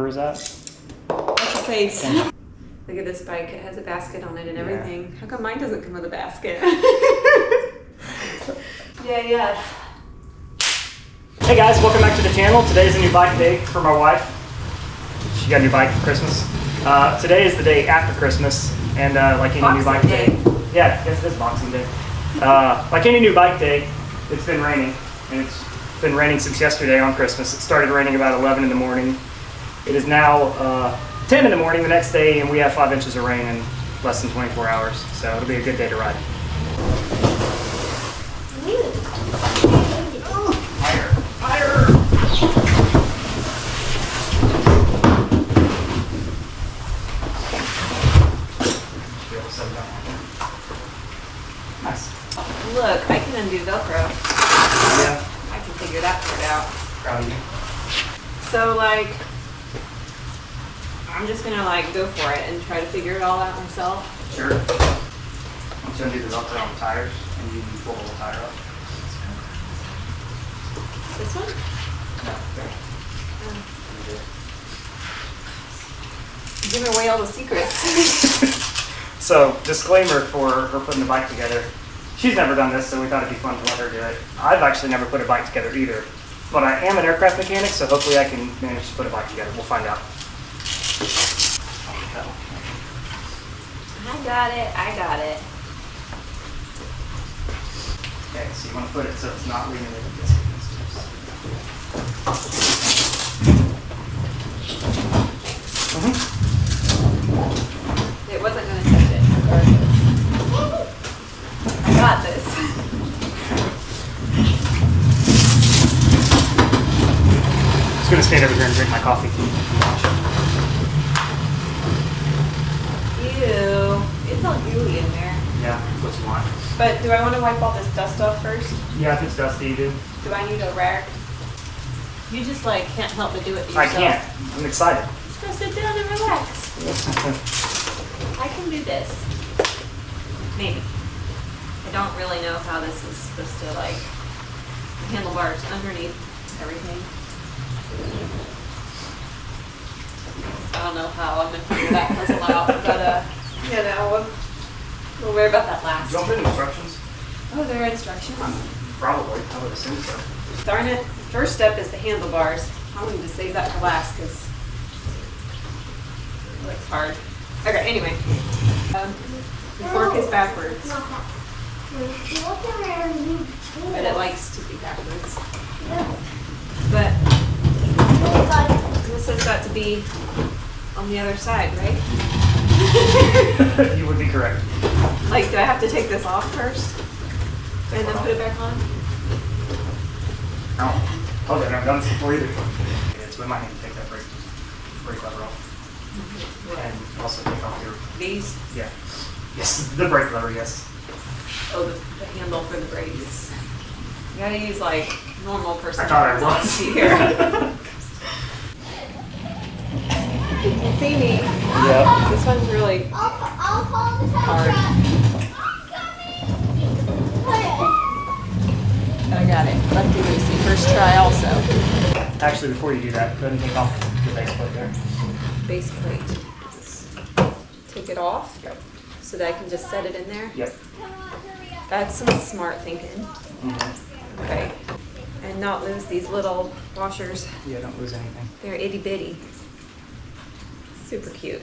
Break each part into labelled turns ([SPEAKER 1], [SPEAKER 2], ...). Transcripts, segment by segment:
[SPEAKER 1] is that?
[SPEAKER 2] That's a face. Look at this bike. It has a basket on it and everything. How come mine doesn't come with a basket? Yeah.
[SPEAKER 1] Hey guys, welcome back to the channel. Today's a new bike day for my wife. She got a new bike for Christmas. Today is the day after Christmas, and like any new bike day. Yeah, yes, it is Boxing Day. Like any new bike day, it's been raining, and it's been raining since yesterday on Christmas. It started raining about 11 in the morning. It is now 10 in the morning the next day, and we have 5 inches of rain in less than 24 hours. So it'll be a good day to ride. Fire! Nice.
[SPEAKER 2] Look, I can undo Velcro.
[SPEAKER 1] Yeah.
[SPEAKER 2] I can figure that part out.
[SPEAKER 1] Proud of you.
[SPEAKER 2] So like, I'm just gonna like go for it and try to figure it all out myself.
[SPEAKER 1] Sure. I'm just gonna do the Velcro on the tires, and you can pull the tire up.
[SPEAKER 2] This one?
[SPEAKER 1] No, there.
[SPEAKER 2] Give away all the secrets.
[SPEAKER 1] So, disclaimer for her putting the bike together. She's never done this, so we thought it'd be fun to let her do it. I've actually never put a bike together either. But I am an aircraft mechanic, so hopefully I can manage to put a bike together. We'll find out.
[SPEAKER 2] I got it.
[SPEAKER 1] Okay, so you want to put it so it's not leaning into this.
[SPEAKER 2] It wasn't going to touch it. I got this.
[SPEAKER 1] I'm just going to stand over here and drink my coffee.
[SPEAKER 2] Ew. It's all gooey in there.
[SPEAKER 1] Yeah, that's what you want.
[SPEAKER 2] But do I want to wipe all this dust off first?
[SPEAKER 1] Yeah, if it's dusty, you do.
[SPEAKER 2] Do I need a rag? You just like can't help but do it yourself.
[SPEAKER 1] I can't. I'm excited.
[SPEAKER 2] Just go sit down and relax. I can do this. Maybe. I don't really know how this is supposed to like the handlebars underneath everything. I don't know how I'm gonna figure that puzzle out, but you know, we'll worry about that last.
[SPEAKER 1] You want the instructions?
[SPEAKER 2] Oh, there are instructions.
[SPEAKER 1] Probably. I would assume so.
[SPEAKER 2] Darn it. First step is the handlebars. I wanted to save that for last because it's hard. Okay, anyway. The fork is backwards. But it likes to be backwards. But this has got to be on the other side, right?
[SPEAKER 1] You would be correct.
[SPEAKER 2] Like, do I have to take this off first? And then put it back on?
[SPEAKER 1] No. Oh, I've done this before either. Yeah, so we might need to take that brake lever off. And also take off your...
[SPEAKER 2] These?
[SPEAKER 1] Yeah. Yes, the brake lever, yes.
[SPEAKER 2] Oh, the handle for the brakes. You gotta use like normal person.
[SPEAKER 1] I thought I was.
[SPEAKER 2] Here. You can see me.
[SPEAKER 1] Yeah.
[SPEAKER 2] This one's really hard. I got it. Lefty loosey. First try also.
[SPEAKER 1] Actually, before you do that, go ahead and take off the base plate there.
[SPEAKER 2] Base plate. Just take it off so that I can just set it in there.
[SPEAKER 1] Yep.
[SPEAKER 2] That's some smart thinking.
[SPEAKER 1] Mm-hmm.
[SPEAKER 2] Okay. And not lose these little washers.
[SPEAKER 1] Yeah, don't lose anything.
[SPEAKER 2] They're itty bitty. Super cute.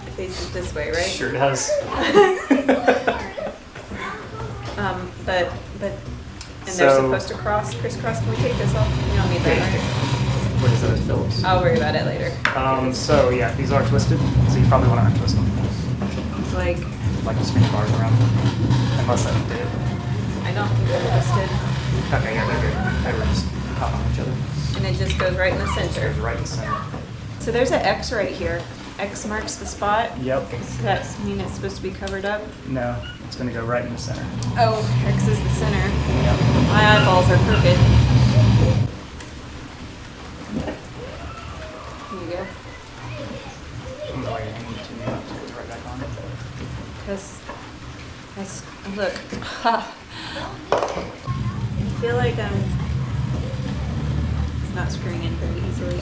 [SPEAKER 2] It faces this way, right?
[SPEAKER 1] Sure does.
[SPEAKER 2] And they're supposed to crisscross. Can we take this off? You don't need that, right?
[SPEAKER 1] What is that? Phillips.
[SPEAKER 2] I'll worry about it later.
[SPEAKER 1] So yeah, these are twisted, so you probably want to untwist them.
[SPEAKER 2] It's like
[SPEAKER 1] the screen bars around them. Unless I did.
[SPEAKER 2] I don't think they're twisted.
[SPEAKER 1] Okay, yeah, they're good. They were just caught on each other.
[SPEAKER 2] And it just goes right in the center.
[SPEAKER 1] Goes right in the center.
[SPEAKER 2] So there's an X right here. X marks the spot.
[SPEAKER 1] Yep.
[SPEAKER 2] Does that mean it's supposed to be covered up?
[SPEAKER 1] No, it's going to go right in the center.
[SPEAKER 2] Oh, X is the center.
[SPEAKER 1] Yep.
[SPEAKER 2] My eyeballs are crooked. Here you go.
[SPEAKER 1] I'm going to hang it to me. Right back on.
[SPEAKER 2] Because look, I feel like it's not screwing in very easily.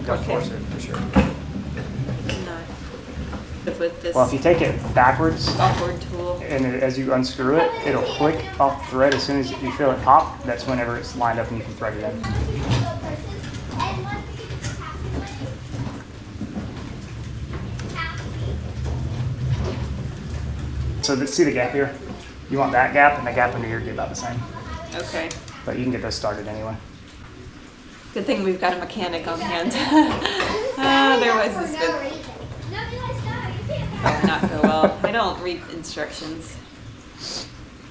[SPEAKER 1] Don't
[SPEAKER 2] Okay.
[SPEAKER 1] force it for sure.
[SPEAKER 2] I'm not. With this
[SPEAKER 1] Well, if you take it backwards
[SPEAKER 2] awkward tool.
[SPEAKER 1] and as you unscrew it, it'll click off the thread as soon as you feel it pop. That's whenever it's lined up and you can thread it in. So see the gap here? You want that gap and the gap under here to be about the same.
[SPEAKER 2] Okay.
[SPEAKER 1] But you can get those started anyway.
[SPEAKER 2] Good thing we've got a mechanic on hand. Otherwise this would probably not go well. I don't read instructions.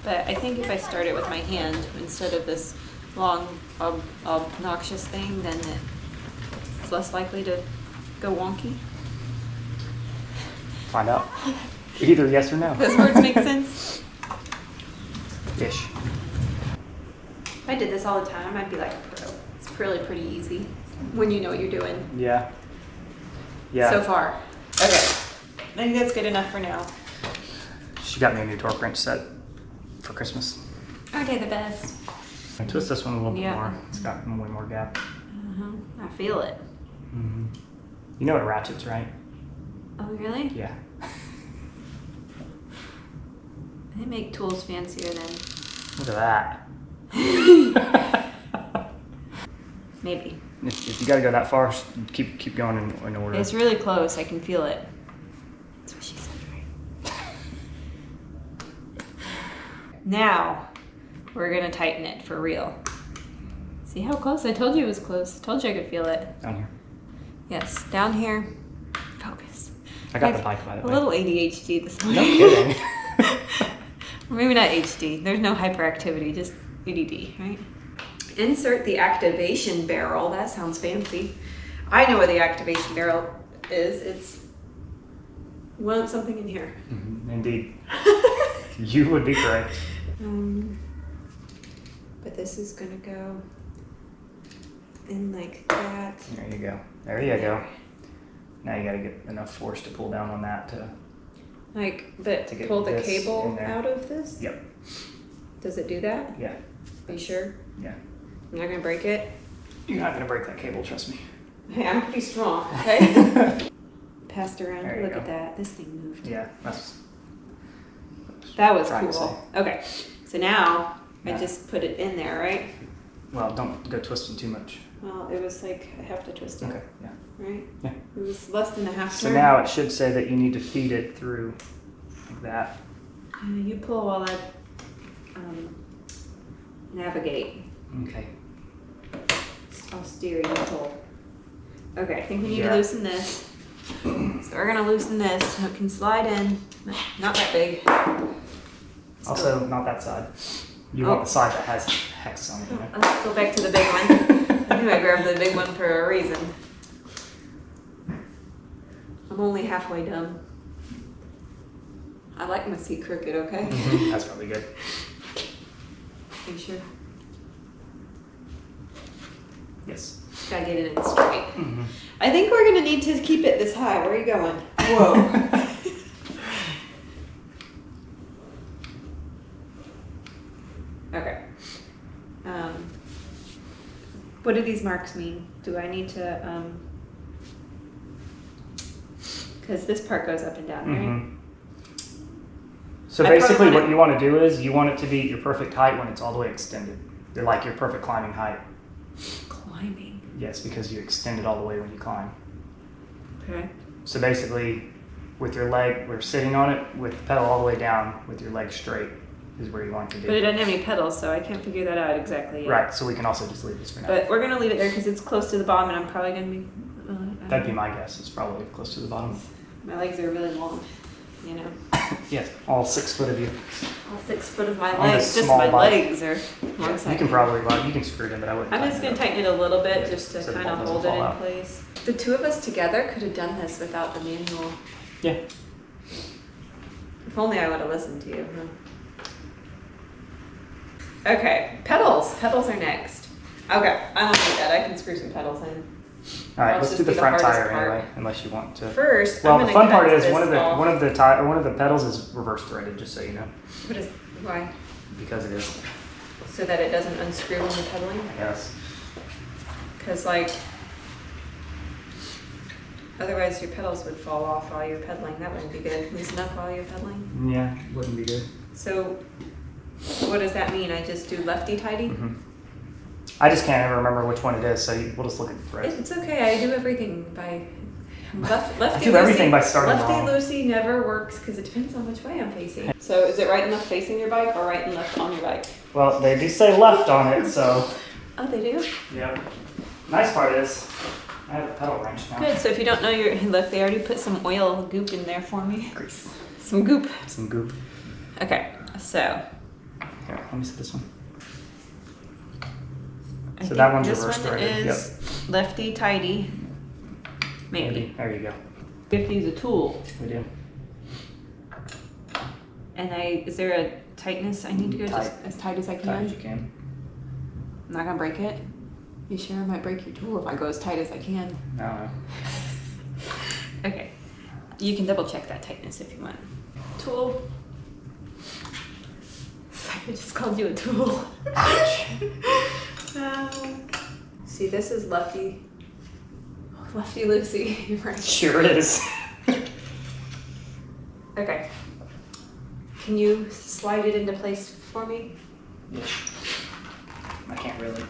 [SPEAKER 2] But I think if I start it with my hand instead of this long, obnoxious thing, then it's less likely to go wonky.
[SPEAKER 1] Find out. Either yes or no.
[SPEAKER 2] Those words make sense?
[SPEAKER 1] Ish.
[SPEAKER 2] If I did this all the time, I'd be like a pro. It's really pretty easy when you know what you're doing.
[SPEAKER 1] Yeah. Yeah.
[SPEAKER 2] So far. Okay. I think that's good enough for now.
[SPEAKER 1] She got me a new torque wrench set for Christmas.
[SPEAKER 2] Aren't they the best?
[SPEAKER 1] I twist this one a little bit
[SPEAKER 2] Yeah.
[SPEAKER 1] more. It's got way more gap.
[SPEAKER 2] I feel it.
[SPEAKER 1] Mm-hmm. You know what ratchets, right?
[SPEAKER 2] Oh, really?
[SPEAKER 1] Yeah.
[SPEAKER 2] They make tools fancier than...
[SPEAKER 1] Look at that.
[SPEAKER 2] Maybe.
[SPEAKER 1] If you got to go that far, keep going in order.
[SPEAKER 2] It's really close. I can feel it. That's what she said, right? Now, we're going to tighten it for real. See how close? I told you it was close. I told you I could feel it.
[SPEAKER 1] Down here.
[SPEAKER 2] Yes, down here. Focus.
[SPEAKER 1] I got the bike by the
[SPEAKER 2] A
[SPEAKER 1] way.
[SPEAKER 2] little ADHD this
[SPEAKER 1] No
[SPEAKER 2] morning.
[SPEAKER 1] kidding.
[SPEAKER 2] Or maybe not HD. There's no hyperactivity, just ADD, right? Insert the activation barrel. That sounds fancy. I know what the activation barrel is. It's want something in here.
[SPEAKER 1] Mm-hmm. Indeed. You would be correct.
[SPEAKER 2] But this is gonna go in like that.
[SPEAKER 1] There you go. There you go. Now you got to get enough force to pull down on that to...
[SPEAKER 2] Like, but
[SPEAKER 1] To get
[SPEAKER 2] pull the
[SPEAKER 1] this in
[SPEAKER 2] cable
[SPEAKER 1] there.
[SPEAKER 2] out of this?
[SPEAKER 1] Yep.
[SPEAKER 2] Does it do that?
[SPEAKER 1] Yeah.
[SPEAKER 2] Are you sure?
[SPEAKER 1] Yeah.
[SPEAKER 2] I'm not gonna break it?
[SPEAKER 1] You're not going to break that cable, trust me.
[SPEAKER 2] Hey, I'm pretty strong, okay? Passed around.
[SPEAKER 1] There you
[SPEAKER 2] Look
[SPEAKER 1] go.
[SPEAKER 2] at that. This thing moved.
[SPEAKER 1] Yeah, that's...
[SPEAKER 2] That was
[SPEAKER 1] Trying to
[SPEAKER 2] cool. Okay, so now I
[SPEAKER 1] Yeah.
[SPEAKER 2] just put it in there, right?
[SPEAKER 1] Well, don't go twisting too much.
[SPEAKER 2] Well, it was like I have to twist it,
[SPEAKER 1] Okay, yeah.
[SPEAKER 2] right?
[SPEAKER 1] Yeah.
[SPEAKER 2] It was less than a half
[SPEAKER 1] So
[SPEAKER 2] turn.
[SPEAKER 1] now it should say that you need to feed it through like that.
[SPEAKER 2] You pull while I navigate.
[SPEAKER 1] Okay.
[SPEAKER 2] I'll steer, you pull. Okay, I think we need to
[SPEAKER 1] Yeah.
[SPEAKER 2] loosen this. So we're gonna loosen this so it can slide in. Not that big.
[SPEAKER 1] Also, not that side. You
[SPEAKER 2] Oh.
[SPEAKER 1] want the side that has hex on it, you know?
[SPEAKER 2] Let's go back to the big one. I knew I grabbed the big one for a reason. I'm only halfway done. I like my seat crooked, okay?
[SPEAKER 1] That's probably good.
[SPEAKER 2] Are you sure?
[SPEAKER 1] Yes.
[SPEAKER 2] Gotta get it in straight.
[SPEAKER 1] Mm-hmm.
[SPEAKER 2] I think we're gonna need to keep it this high. Where are you going? Whoa. Okay. What do these marks mean? Do I need to, because this part goes up and down, right?
[SPEAKER 1] Mm-hmm. So
[SPEAKER 2] I probably
[SPEAKER 1] basically
[SPEAKER 2] want
[SPEAKER 1] what
[SPEAKER 2] it-
[SPEAKER 1] you want to do is you want it to be your perfect height when it's all the way extended. They're like your perfect climbing height.
[SPEAKER 2] Climbing.
[SPEAKER 1] Yes, because you extend it all the way when you climb.
[SPEAKER 2] Okay.
[SPEAKER 1] So basically, with your leg, we're sitting on it with the pedal all the way down with your leg straight is where you want it to
[SPEAKER 2] But it
[SPEAKER 1] be.
[SPEAKER 2] doesn't have any pedals, so I can't figure that out exactly yet.
[SPEAKER 1] Right, so we can also just leave this for now.
[SPEAKER 2] But we're gonna leave it there because it's close to the bottom, and I'm probably gonna be.
[SPEAKER 1] That'd be my guess. It's probably close to the bottom.
[SPEAKER 2] My legs are really long, you know.
[SPEAKER 1] Yes, all 6 foot of you.
[SPEAKER 2] All 6 foot of my
[SPEAKER 1] On this
[SPEAKER 2] legs, just
[SPEAKER 1] small
[SPEAKER 2] my
[SPEAKER 1] bike.
[SPEAKER 2] legs are.
[SPEAKER 1] You can probably, well, you can screw it in, but I wouldn't.
[SPEAKER 2] I'm just gonna
[SPEAKER 1] tighten
[SPEAKER 2] tighten it a little bit
[SPEAKER 1] Yeah,
[SPEAKER 2] just to
[SPEAKER 1] so the
[SPEAKER 2] kind of
[SPEAKER 1] bolt
[SPEAKER 2] hold
[SPEAKER 1] doesn't
[SPEAKER 2] it in
[SPEAKER 1] fall out.
[SPEAKER 2] place. The two of us together could have done this without the manual.
[SPEAKER 1] it. Yeah.
[SPEAKER 2] If only I would have listened to you. Huh? Okay, pedals. Pedals are next. Okay, I don't need that. I can screw some pedals in.
[SPEAKER 1] All right,
[SPEAKER 2] Well,
[SPEAKER 1] let's
[SPEAKER 2] it's
[SPEAKER 1] do the
[SPEAKER 2] just
[SPEAKER 1] front
[SPEAKER 2] the hardest
[SPEAKER 1] tire
[SPEAKER 2] part.
[SPEAKER 1] anyway, unless you want to.
[SPEAKER 2] First,
[SPEAKER 1] Well,
[SPEAKER 2] I'm
[SPEAKER 1] the
[SPEAKER 2] gonna
[SPEAKER 1] fun part
[SPEAKER 2] cut
[SPEAKER 1] is
[SPEAKER 2] this
[SPEAKER 1] one of
[SPEAKER 2] off.
[SPEAKER 1] the pedals is reverse threaded, just so you know,
[SPEAKER 2] What is, why?
[SPEAKER 1] because it is.
[SPEAKER 2] So that it doesn't unscrew when you're pedaling?
[SPEAKER 1] Yes.
[SPEAKER 2] Because like, otherwise your pedals would fall off while you're pedaling. That wouldn't be good. Loosen up while you're pedaling.
[SPEAKER 1] Yeah, wouldn't be good.
[SPEAKER 2] So what does that mean? I just do lefty-tighty?
[SPEAKER 1] Mm-hmm. I just can't ever remember which one it is, so we'll just look at the threads.
[SPEAKER 2] It's okay. I do everything by lefty.
[SPEAKER 1] I do everything by starting wrong.
[SPEAKER 2] Lefty-loosey never works because it depends on which way I'm facing. So is it right and left facing your bike or right and left on your bike?
[SPEAKER 1] Well, they do say left on it, so.
[SPEAKER 2] Oh, they do?
[SPEAKER 1] Yep. Nice part is, I have a pedal wrench now.
[SPEAKER 2] Good. So if you don't know your look, they already put some oil goop in there for me.
[SPEAKER 1] Grease.
[SPEAKER 2] Some goop.
[SPEAKER 1] Some goop.
[SPEAKER 2] Okay. So.
[SPEAKER 1] Here, let me see this one.
[SPEAKER 2] I
[SPEAKER 1] So
[SPEAKER 2] think
[SPEAKER 1] that one's
[SPEAKER 2] this
[SPEAKER 1] reverse
[SPEAKER 2] one
[SPEAKER 1] threaded.
[SPEAKER 2] is lefty tighty. Maybe.
[SPEAKER 1] There you go.
[SPEAKER 2] We have to use a tool.
[SPEAKER 1] We do.
[SPEAKER 2] And is there a tightness I need to go
[SPEAKER 1] Tight.
[SPEAKER 2] just as tight as I
[SPEAKER 1] Tight
[SPEAKER 2] can?
[SPEAKER 1] as you can.
[SPEAKER 2] I'm not gonna break it. You sure I might break your tool if I go as tight as I can?
[SPEAKER 1] No.
[SPEAKER 2] Okay. You can double check that tightness if you want. Tool. I just called you a tool. See, this is lefty loosey. You're right.
[SPEAKER 1] Sure is.
[SPEAKER 2] Okay. Can you slide it into place for me?
[SPEAKER 1] Yeah. I can't really.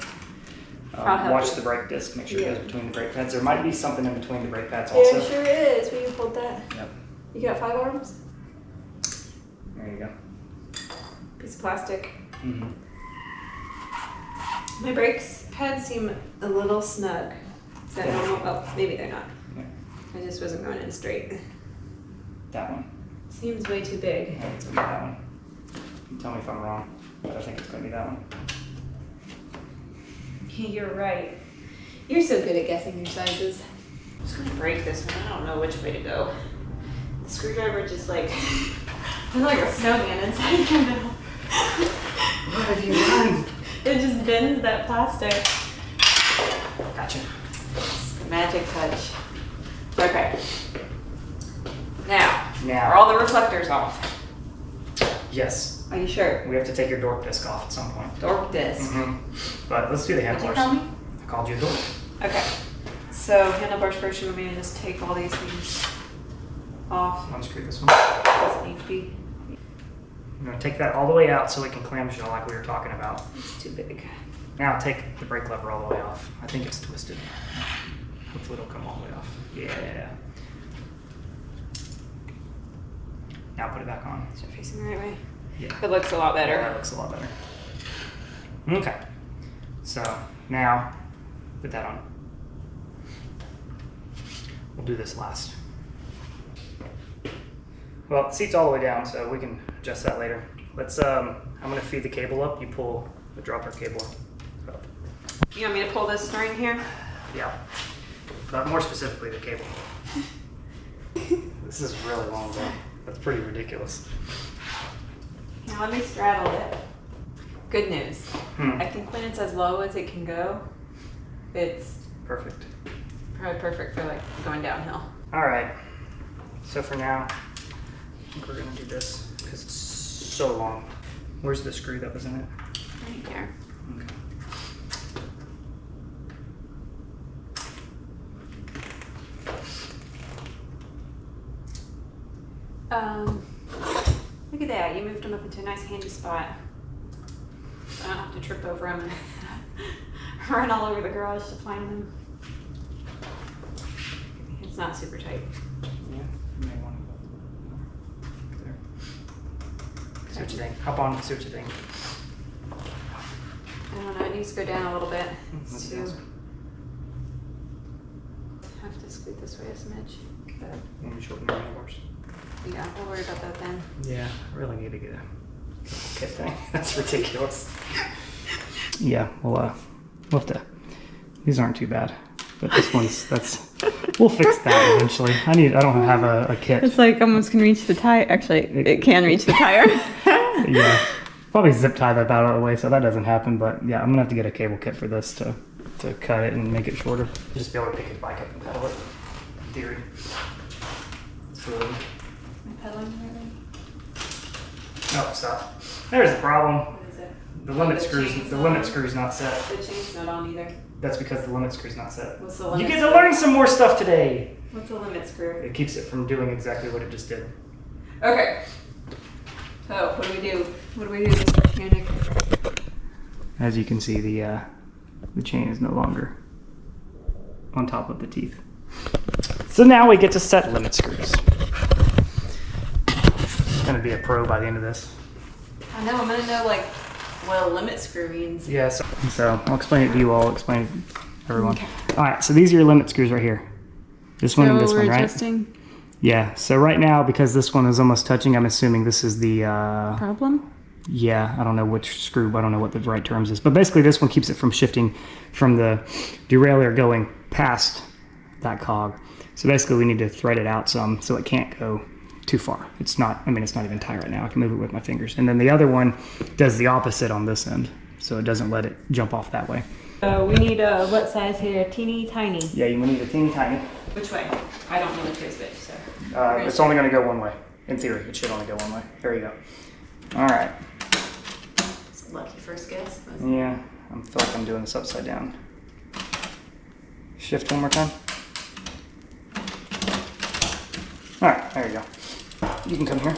[SPEAKER 2] I'll help
[SPEAKER 1] Watch
[SPEAKER 2] you.
[SPEAKER 1] the brake disc, make sure
[SPEAKER 2] Yeah.
[SPEAKER 1] it goes between the brake pads. There might be something in between the brake pads
[SPEAKER 2] There
[SPEAKER 1] also.
[SPEAKER 2] sure is. Will you hold that?
[SPEAKER 1] Yep.
[SPEAKER 2] You got 5 arms?
[SPEAKER 1] There you go.
[SPEAKER 2] Piece of plastic.
[SPEAKER 1] Mm-hmm.
[SPEAKER 2] My brakes pads seem a little snug. Is that normal? Oh, maybe they're not.
[SPEAKER 1] Yeah.
[SPEAKER 2] I just wasn't going in straight.
[SPEAKER 1] That one.
[SPEAKER 2] Seems way too big.
[SPEAKER 1] I think it's gonna be that one. You tell me if I'm wrong, but I think it's gonna be that one.
[SPEAKER 2] You're right. You're so good at guessing your sizes. I'm just gonna break this one. I don't know which way to go. The screwdriver just like, I'm like a snowman inside here now.
[SPEAKER 1] What have you done?
[SPEAKER 2] It just bends that plastic.
[SPEAKER 1] Gotcha.
[SPEAKER 2] Magic touch. Okay. Now, are
[SPEAKER 1] Now,
[SPEAKER 2] all the reflectors off?
[SPEAKER 1] yes,
[SPEAKER 2] Are you sure?
[SPEAKER 1] we have to take your dork disc off at some point.
[SPEAKER 2] Dork disc.
[SPEAKER 1] Mm-hmm. But let's do the
[SPEAKER 2] What'd you
[SPEAKER 1] handlebars.
[SPEAKER 2] call me?
[SPEAKER 1] I called you a dork.
[SPEAKER 2] Okay. So handlebars first, you want me to just take all these things off?
[SPEAKER 1] Unscrew this one.
[SPEAKER 2] Doesn't need to be.
[SPEAKER 1] I'm gonna take that all the way out so we can clamshell like we were talking about.
[SPEAKER 2] It's too big.
[SPEAKER 1] Now take the brake lever all the way off. I think it's twisted. Hopefully it'll come all the way off. Yeah. Now put it back on.
[SPEAKER 2] Is it facing the right way?
[SPEAKER 1] Yeah.
[SPEAKER 2] It looks a lot
[SPEAKER 1] Yeah,
[SPEAKER 2] better.
[SPEAKER 1] that looks a lot better. Okay. So now put that on. We'll do this last. Well, the seat's all the way down, so we can adjust that later. Let's, I'm gonna feed the cable up. You pull the dropper cable up.
[SPEAKER 2] You want me to pull this string here?
[SPEAKER 1] Yeah. But more specifically, the cable. This is really long though. That's pretty ridiculous.
[SPEAKER 2] Now let me straddle it. Good news.
[SPEAKER 1] Hmm.
[SPEAKER 2] I think when it's as low as it can go, it's
[SPEAKER 1] Perfect.
[SPEAKER 2] probably perfect for like going downhill.
[SPEAKER 1] All right. So for now, I think we're gonna do this because it's so long. Where's the screw that was in it?
[SPEAKER 2] Right here.
[SPEAKER 1] Okay.
[SPEAKER 2] Look at that. You moved them up into a nice handy spot. So I don't have to trip over them and run all over the garage to find them. It's not super tight.
[SPEAKER 1] Yeah. You may want to go there. See what you think. Hop on and see what you think.
[SPEAKER 2] I don't know. It needs to go down a little bit.
[SPEAKER 1] That's
[SPEAKER 2] It's too.
[SPEAKER 1] nice.
[SPEAKER 2] Have to scoot this way a smidge. But
[SPEAKER 1] Let me shorten the handlebars.
[SPEAKER 2] yeah, we'll worry about that then.
[SPEAKER 1] Yeah, I really need to get a kit thing. That's ridiculous. Yeah, we'll have to. These aren't too bad, but this one's we'll fix that eventually. I don't have a kit.
[SPEAKER 2] It's like almost can reach the tire. Actually, it can reach the tire.
[SPEAKER 1] Yeah, probably zip tie that out of the way so that doesn't happen. But yeah, I'm gonna have to get a cable kit for this to to cut it and make it shorter. Just be able to pick his bike up and pedal it, in theory. So,
[SPEAKER 2] Am I pedaling really?
[SPEAKER 1] oh, stop. There's the problem.
[SPEAKER 2] What is it?
[SPEAKER 1] The limit
[SPEAKER 2] The
[SPEAKER 1] screws.
[SPEAKER 2] chain's
[SPEAKER 1] The
[SPEAKER 2] not
[SPEAKER 1] limit
[SPEAKER 2] on.
[SPEAKER 1] screw's not set.
[SPEAKER 2] The chain's not on either.
[SPEAKER 1] That's because the limit screw's not set.
[SPEAKER 2] What's the limit
[SPEAKER 1] You get to
[SPEAKER 2] screw?
[SPEAKER 1] learn some more stuff today.
[SPEAKER 2] What's the limit screw?
[SPEAKER 1] It keeps it from doing exactly what it just did.
[SPEAKER 2] Okay. So, what do we do? What do we do, Mr. Mechanic?
[SPEAKER 1] As you can see, the chain is no longer on top of the teeth. So now we get to set limit screws. It's gonna be a pro by the end of this.
[SPEAKER 2] I know, I'm gonna know like what a limit screw means.
[SPEAKER 1] Yeah, so I'll explain it to you all, I'll explain it to everyone.
[SPEAKER 2] Okay.
[SPEAKER 1] All right, so these are your limit screws right here. This one and this one, right?
[SPEAKER 2] Adjusting?
[SPEAKER 1] Yeah, so right now, because this one is almost touching, I'm assuming this is the,
[SPEAKER 2] Problem?
[SPEAKER 1] yeah, I don't know which screw, I don't know what the right terms is. But basically this one keeps it from shifting from the derailleur going past that cog. So basically we need to thread it out some so it can't go too far. It's not, I mean, it's not even tight right now. I can move it with my fingers. And then the other one does the opposite on this end. So it doesn't let it jump off that way.
[SPEAKER 2] We need a, what size here? Teeny tiny.
[SPEAKER 1] Yeah, you need a teeny tiny.
[SPEAKER 2] Which way? I don't know which way is which, so.
[SPEAKER 1] It's only gonna go one way. In theory, it should only go one way. There you go. All right.
[SPEAKER 2] Lucky first guess.
[SPEAKER 1] Yeah, I feel like I'm doing this upside down. Shift one more time. All right, there you go. You can come here.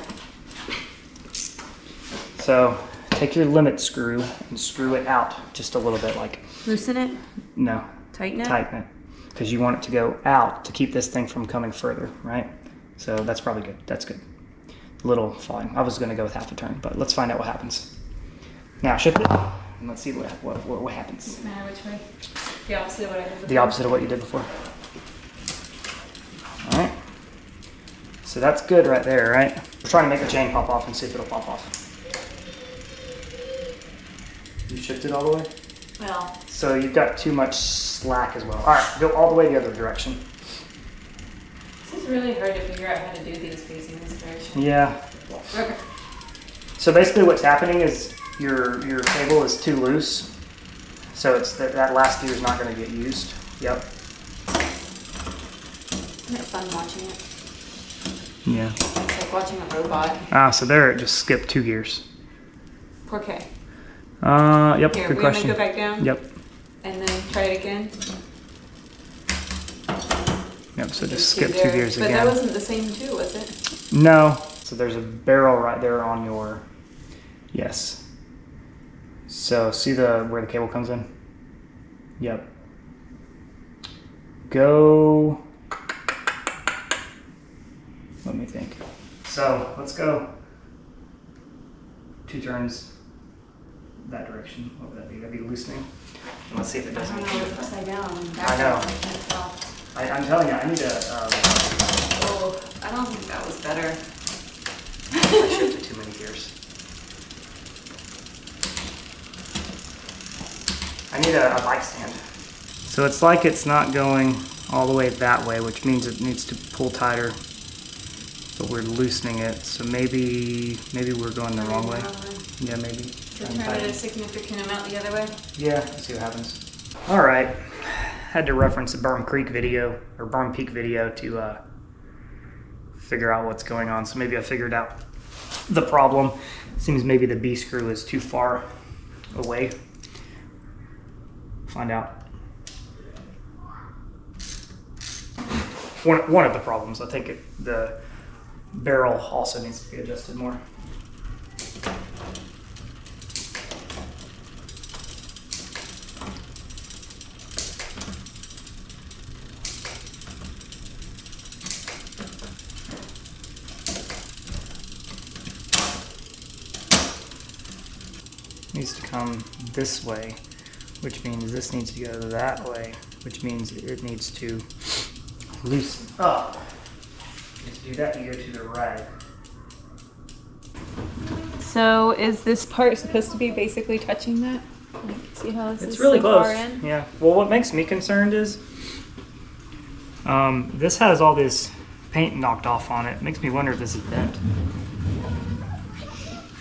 [SPEAKER 1] So take your limit screw and screw it out just a little bit, like,
[SPEAKER 2] Loosen it?
[SPEAKER 1] no,
[SPEAKER 2] Tighten it?
[SPEAKER 1] tighten it. Because you want it to go out to keep this thing from coming further, right? So that's probably good. That's good. A little fine. I was gonna go with half a turn, but let's find out what happens. Now shift it, and let's see what happens.
[SPEAKER 2] Doesn't matter which way. The opposite of what I did before.
[SPEAKER 1] The opposite of what you did before. All right. So that's good right there, right? We're trying to make the chain pop off and see if it'll pop off. You shifted all the way?
[SPEAKER 2] Well,
[SPEAKER 1] So you've got too much slack as well. All right, go all the way the other direction.
[SPEAKER 2] this is really hard to figure out how to do these facing this direction.
[SPEAKER 1] Yeah.
[SPEAKER 2] Okay.
[SPEAKER 1] So basically what's happening is your cable is too loose. So it's that last gear is not going to get used. Yep.
[SPEAKER 2] Isn't it fun watching it?
[SPEAKER 1] Yeah.
[SPEAKER 2] It's like watching a robot.
[SPEAKER 1] Ah, so there it just skipped 2 gears.
[SPEAKER 2] Poor K.
[SPEAKER 1] Yep,
[SPEAKER 2] Here,
[SPEAKER 1] good
[SPEAKER 2] we're
[SPEAKER 1] question.
[SPEAKER 2] gonna go back down.
[SPEAKER 1] Yep.
[SPEAKER 2] And then try it again.
[SPEAKER 1] Yep, so just
[SPEAKER 2] Two
[SPEAKER 1] skip 2
[SPEAKER 2] there.
[SPEAKER 1] gears
[SPEAKER 2] But
[SPEAKER 1] again.
[SPEAKER 2] that wasn't the same too, was it?
[SPEAKER 1] No. So there's a barrel right there on your, yes. So see where the cable comes in? Yep. Go, let me think. So let's go 2 turns that direction. What would that be? That'd be loosening. And let's see if it does
[SPEAKER 2] I don't know,
[SPEAKER 1] anything
[SPEAKER 2] it's
[SPEAKER 1] different.
[SPEAKER 2] upside down.
[SPEAKER 1] I know.
[SPEAKER 2] I can't tell.
[SPEAKER 1] I'm telling you, I need to,
[SPEAKER 2] Oh, I don't think that was better.
[SPEAKER 1] I shifted too many gears. I need a bike stand. So it's like it's not going all the way that way, which means it needs to pull tighter. But we're loosening it, so maybe we're going the wrong way. Yeah, maybe.
[SPEAKER 2] To turn it a significant amount the other way?
[SPEAKER 1] Yeah, let's see what happens. All right, had to reference a Burn Creek video, or Burn Peak video to figure out what's going on. So maybe I figured out the problem. Seems maybe the B screw is too far away. Find out. One of the problems, I think the barrel also needs to be adjusted more. Needs to come this way, which means this needs to go that way, which means it needs to loosen up. To do that, you go to the right.
[SPEAKER 2] So is this part supposed to be basically touching that? Like, see how this
[SPEAKER 1] It's
[SPEAKER 2] is
[SPEAKER 1] really
[SPEAKER 2] so
[SPEAKER 1] close.
[SPEAKER 2] far in?
[SPEAKER 1] Yeah. Well, what makes me concerned is this has all this paint knocked off on it. It makes me wonder if this is bent.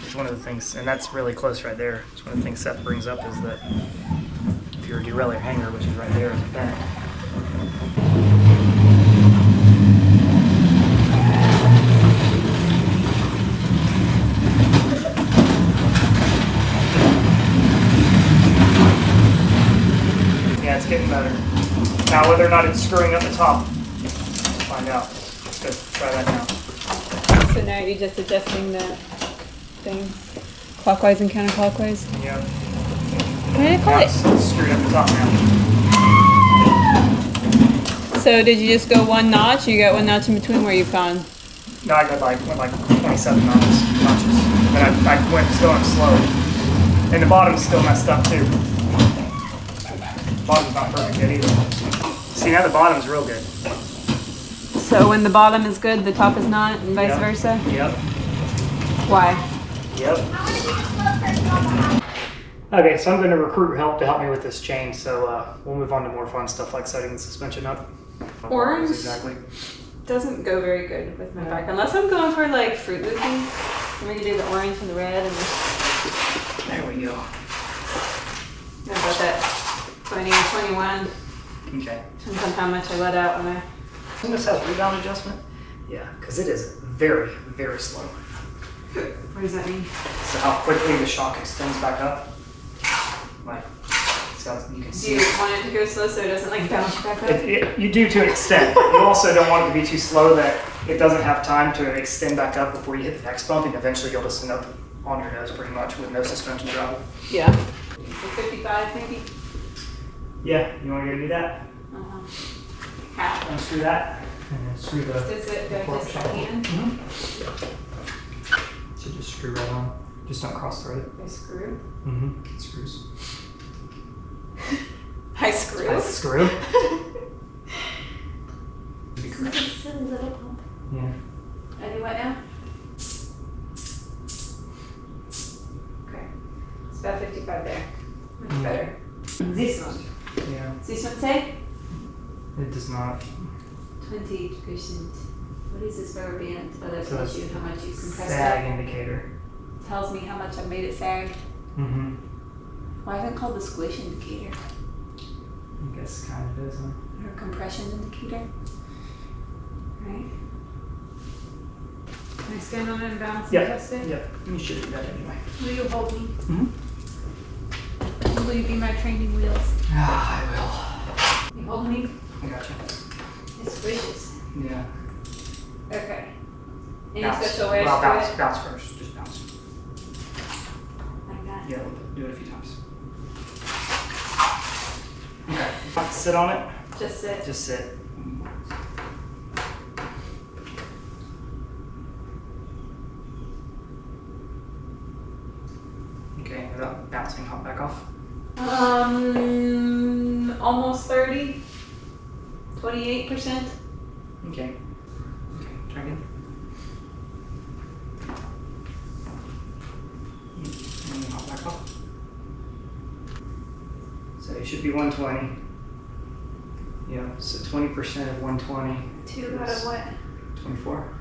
[SPEAKER 1] It's one of the things, and that's really close right there. It's one of the things Seth brings up is that if your derailleur hanger, which is right there, is bent. Yeah, it's getting better. Now, whether or not it's screwing up the top, let's find out. Let's try that now.
[SPEAKER 3] So now you're just adjusting the things clockwise and counterclockwise?
[SPEAKER 1] Yep.
[SPEAKER 3] What did I call
[SPEAKER 1] Now
[SPEAKER 3] it?
[SPEAKER 1] it's screwed up the top now.
[SPEAKER 3] So did you just go one notch? Or you got one notch in between where you found?
[SPEAKER 1] No, I went like 27 notches. But I went going slow. And the bottom's still messed up too. The bottom's not perfect yet either. See, now the bottom's real good.
[SPEAKER 3] So when the bottom is good, the top is not, and vice
[SPEAKER 1] Yep.
[SPEAKER 3] versa?
[SPEAKER 1] Yep.
[SPEAKER 3] Why?
[SPEAKER 1] Yep. Okay, so I'm going to recruit help to help me with this chain. So we'll move on to more fun stuff like setting the suspension up.
[SPEAKER 3] Orange
[SPEAKER 1] Exactly.
[SPEAKER 3] doesn't go very good with my bike, unless I'm going for like Fruit Loopy. We can do the orange and the red and the...
[SPEAKER 1] There we go.
[SPEAKER 3] How about that 20 and 21?
[SPEAKER 1] Okay.
[SPEAKER 3] Depends on how much I let out when I...
[SPEAKER 1] And this has rebound adjustment? Yeah, because it is very, very slow.
[SPEAKER 3] What does that mean?
[SPEAKER 1] So how quickly the shock extends back up. Like, so you can
[SPEAKER 3] Do
[SPEAKER 1] see.
[SPEAKER 3] you want it to go slow so it doesn't like bounce back up?
[SPEAKER 1] You do to an extent. You also don't want it to be too slow that it doesn't have time to extend back up before you hit the next bump, and eventually you'll just end up on your nose pretty much with no suspension travel.
[SPEAKER 3] Yeah. So 55 maybe?
[SPEAKER 1] Yeah, you want to go do that?
[SPEAKER 3] Uh-huh. Half.
[SPEAKER 1] Unscrew that, and then screw the.
[SPEAKER 3] Does it go
[SPEAKER 1] fork
[SPEAKER 3] just by
[SPEAKER 1] shaft.
[SPEAKER 3] hand?
[SPEAKER 1] Should just screw right on. Just don't cross thread it.
[SPEAKER 3] I screw?
[SPEAKER 1] Mm-hmm. It screws.
[SPEAKER 3] I screw?
[SPEAKER 1] Screw. To be
[SPEAKER 2] It's
[SPEAKER 1] correct.
[SPEAKER 2] a silly little pump.
[SPEAKER 1] Yeah.
[SPEAKER 3] I do what now? Okay. It's about 55 there. Much better. This one.
[SPEAKER 1] Yeah.
[SPEAKER 3] This one say?
[SPEAKER 1] It does not.
[SPEAKER 3] 20%. What is this rubber band? Oh, that
[SPEAKER 1] So
[SPEAKER 3] tells
[SPEAKER 1] it's
[SPEAKER 3] you how much you compressed
[SPEAKER 1] Sag
[SPEAKER 3] it.
[SPEAKER 1] indicator.
[SPEAKER 3] Tells me how much I made it sag.
[SPEAKER 1] Mm-hmm.
[SPEAKER 3] Why is it called the squish indicator?
[SPEAKER 1] I guess kind of is, huh?
[SPEAKER 3] Or compression indicator? Right? Can I stand on it and bounce and test it?
[SPEAKER 1] Yep. You should do that anyway.
[SPEAKER 3] Will you hold me?
[SPEAKER 1] Mm-hmm.
[SPEAKER 3] Will you be my training wheels?
[SPEAKER 1] Ah, I
[SPEAKER 3] You hold me?
[SPEAKER 1] will. I got you.
[SPEAKER 3] It squishes.
[SPEAKER 1] Yeah.
[SPEAKER 3] Okay. Any
[SPEAKER 1] Bounce.
[SPEAKER 3] special ways
[SPEAKER 1] Well,
[SPEAKER 3] to
[SPEAKER 1] bounce.
[SPEAKER 3] do it?
[SPEAKER 1] Bounce first. Just bounce.
[SPEAKER 3] Like that?
[SPEAKER 1] Yeah, do it a few times. Okay. Sit on it.
[SPEAKER 3] Just sit.
[SPEAKER 1] Just sit. Okay, without bouncing, hop back off.
[SPEAKER 3] Almost 30. 28%.
[SPEAKER 1] Okay. Okay, try again. And then hop back off. So it should be 120. Yeah, so 20% of 120.
[SPEAKER 3] 2 out of what?
[SPEAKER 1] 24.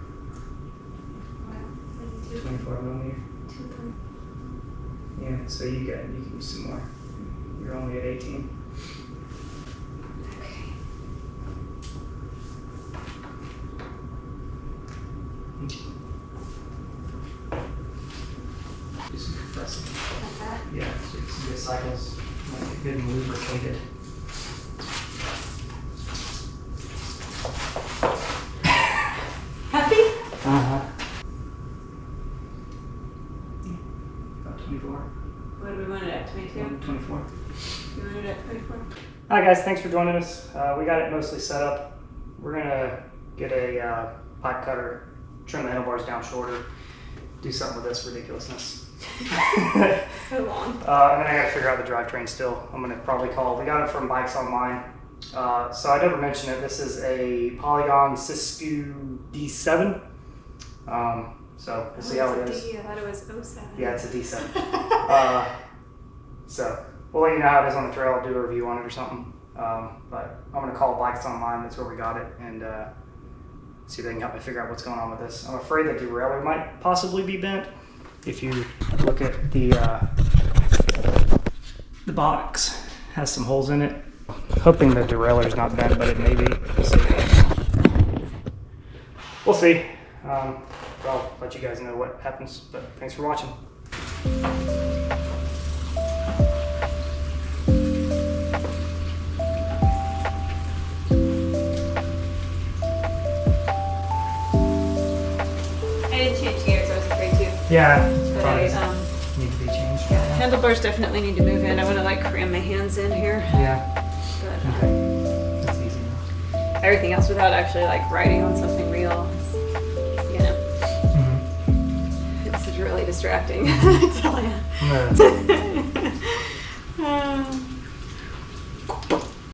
[SPEAKER 1] 24 millimeter.
[SPEAKER 3] 2.
[SPEAKER 1] Yeah, so you can use some more. You're only at 18.
[SPEAKER 3] Okay.
[SPEAKER 1] Do some compressing.
[SPEAKER 3] Like that?
[SPEAKER 1] Yeah, so some good cycles. Make it good and lubricated.
[SPEAKER 3] Happy?
[SPEAKER 1] Uh-huh. About 24.
[SPEAKER 3] What do we want it at? 22?
[SPEAKER 1] 24.
[SPEAKER 3] You want it at 24?
[SPEAKER 1] Hi guys, thanks for joining us. We got it mostly set up. We're gonna get a pipe cutter, trim the handlebars down shorter, do something with this ridiculousness.
[SPEAKER 3] So long.
[SPEAKER 1] And then I gotta figure out the drivetrain still. I'm gonna probably call, we got it from BikesOnline. So I never mentioned it, this is a Polygon Siskiu D7. So we'll see how it is.
[SPEAKER 2] I thought it was 07.
[SPEAKER 1] Yeah, it's a D7. So we'll let you know how it is on the trail. I'll do a review on it or something. But I'm gonna call BikesOnline, that's where we got it, and see if they can help me figure out what's going on with this. I'm afraid the derailleur might possibly be bent. If you look at the box, has some holes in it. Hoping the derailleur's not bent, but it may be. We'll see. We'll see. I'll let you guys know what happens, but thanks for watching.
[SPEAKER 3] I didn't change gears, I was afraid to.
[SPEAKER 1] Yeah,
[SPEAKER 3] But
[SPEAKER 1] probably
[SPEAKER 3] I,
[SPEAKER 1] need to be changed.
[SPEAKER 3] handlebars definitely need to move in. I want to like cram my hands in here.
[SPEAKER 1] Yeah,
[SPEAKER 3] But
[SPEAKER 1] okay. That's easy enough.
[SPEAKER 3] everything else without actually like riding on something real, is, you know,
[SPEAKER 1] Mm-hmm.
[SPEAKER 3] it's really distracting. I tell you.
[SPEAKER 1] I'm gonna